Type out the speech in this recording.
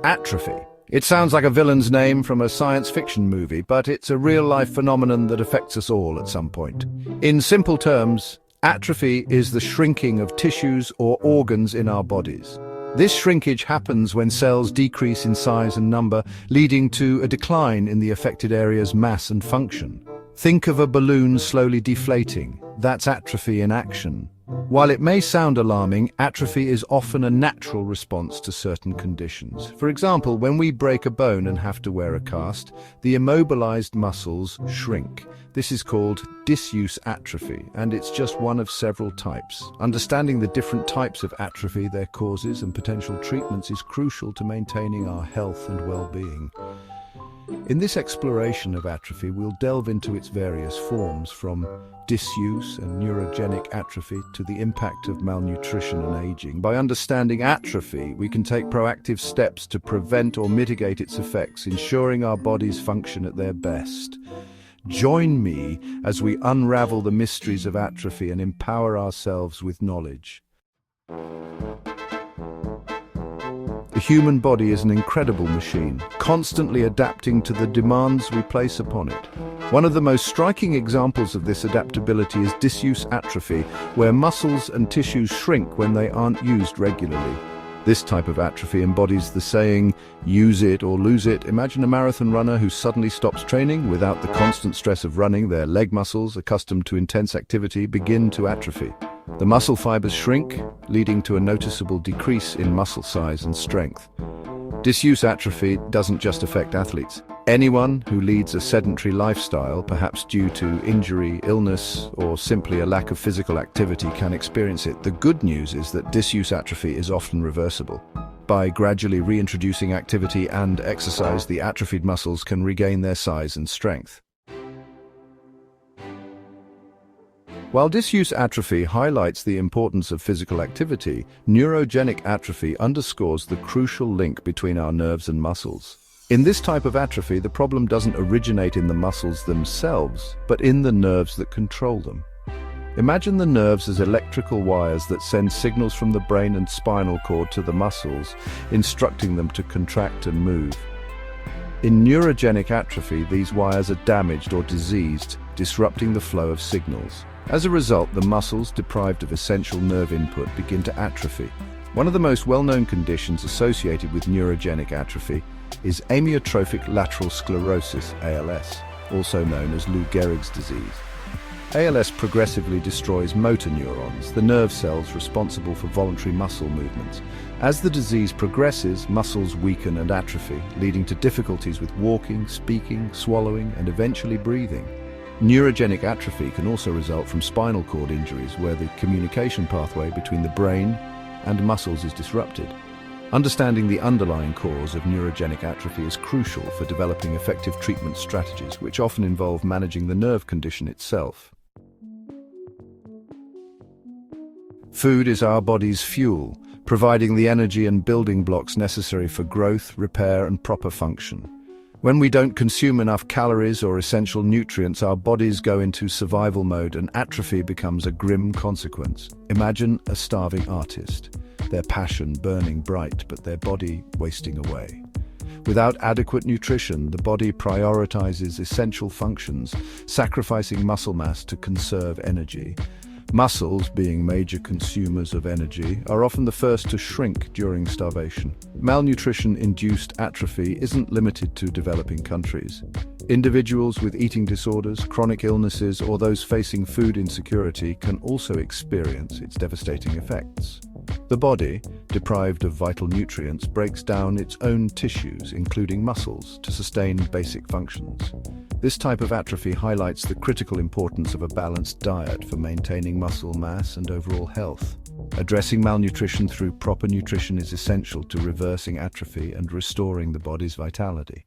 Atrophy. It sounds like a villain's name from a science fiction movie, but it's a real-life phenomenon that affects us all at some point. In simple terms, atrophy is the shrinking of tissues or organs in our bodies. This shrinkage happens when cells decrease in size and number, leading to a decline in the affected area's mass and function. Think of a balloon slowly deflating. That's atrophy in action. While it may sound alarming, atrophy is often a natural response to certain conditions. For example, when we break a bone and have to wear a cast, the immobilized muscles shrink. This is called disuse atrophy, and it's just one of several types. Understanding the different types of atrophy, their causes, and potential treatments is crucial to maintaining our health and well-being. In this exploration of atrophy, we'll delve into its various forms, from disuse and neurogenic atrophy to the impact of malnutrition and aging. By understanding atrophy, we can take proactive steps to prevent or mitigate its effects, ensuring our bodies function at their best. Join me as we unravel the mysteries of atrophy and empower ourselves with knowledge. The human body is an incredible machine, constantly adapting to the demands we place upon it. One of the most striking examples of this adaptability is disuse atrophy, where muscles and tissues shrink when they aren't used regularly. This type of atrophy embodies the saying, "Use it or lose it." Imagine a marathon runner who suddenly stops training. Without the constant stress of running, their leg muscles, accustomed to intense activity, begin to atrophy. The muscle fibers shrink, leading to a noticeable decrease in muscle size and strength. Disuse atrophy doesn't just affect athletes. Anyone who leads a sedentary lifestyle, perhaps due to injury, illness, or simply a lack of physical activity, can experience it. The good news is that disuse atrophy is often reversible. By gradually reintroducing activity and exercise, the atrophied muscles can regain their size and strength. While disuse atrophy highlights the importance of physical activity, neurogenic atrophy underscores the crucial link between our nerves and muscles. In this type of atrophy, the problem doesn't originate in the muscles themselves, but in the nerves that control them. Imagine the nerves as electrical wires that send signals from the brain and spinal cord to the muscles, instructing them to contract and move. In neurogenic atrophy, these wires are damaged or diseased, disrupting the flow of signals. As a result, the muscles, deprived of essential nerve input, begin to atrophy. One of the most well-known conditions associated with neurogenic atrophy is amyotrophic lateral sclerosis, ALS, also known as Lou Gehrig's disease. ALS progressively destroys motor neurons, the nerve cells responsible for voluntary muscle movements. As the disease progresses, muscles weaken and atrophy, leading to difficulties with walking, speaking, swallowing, and eventually breathing. Neurogenic atrophy can also result from spinal cord injuries, where the communication pathway between the brain and muscles is disrupted. Understanding the underlying cause of neurogenic atrophy is crucial for developing effective treatment strategies, which often involve managing the nerve condition itself. Food is our body's fuel, providing the energy and building blocks necessary for growth, repair, and proper function. When we don't consume enough calories or essential nutrients, our bodies go into survival mode and atrophy becomes a grim consequence. Imagine a starving artist, their passion burning bright, but their body wasting away. Without adequate nutrition, the body prioritizes essential functions, sacrificing muscle mass to conserve energy. Muscles, being major consumers of energy, are often the first to shrink during starvation. Malnutrition-induced atrophy isn't limited to developing countries. Individuals with eating disorders, chronic illnesses, or those facing food insecurity can also experience its devastating effects. The body, deprived of vital nutrients, breaks down its own tissues, including muscles, to sustain basic functions. This type of atrophy highlights the critical importance of a balanced diet for maintaining muscle mass and overall health. Addressing malnutrition through proper nutrition is essential to reversing atrophy and restoring the body's vitality.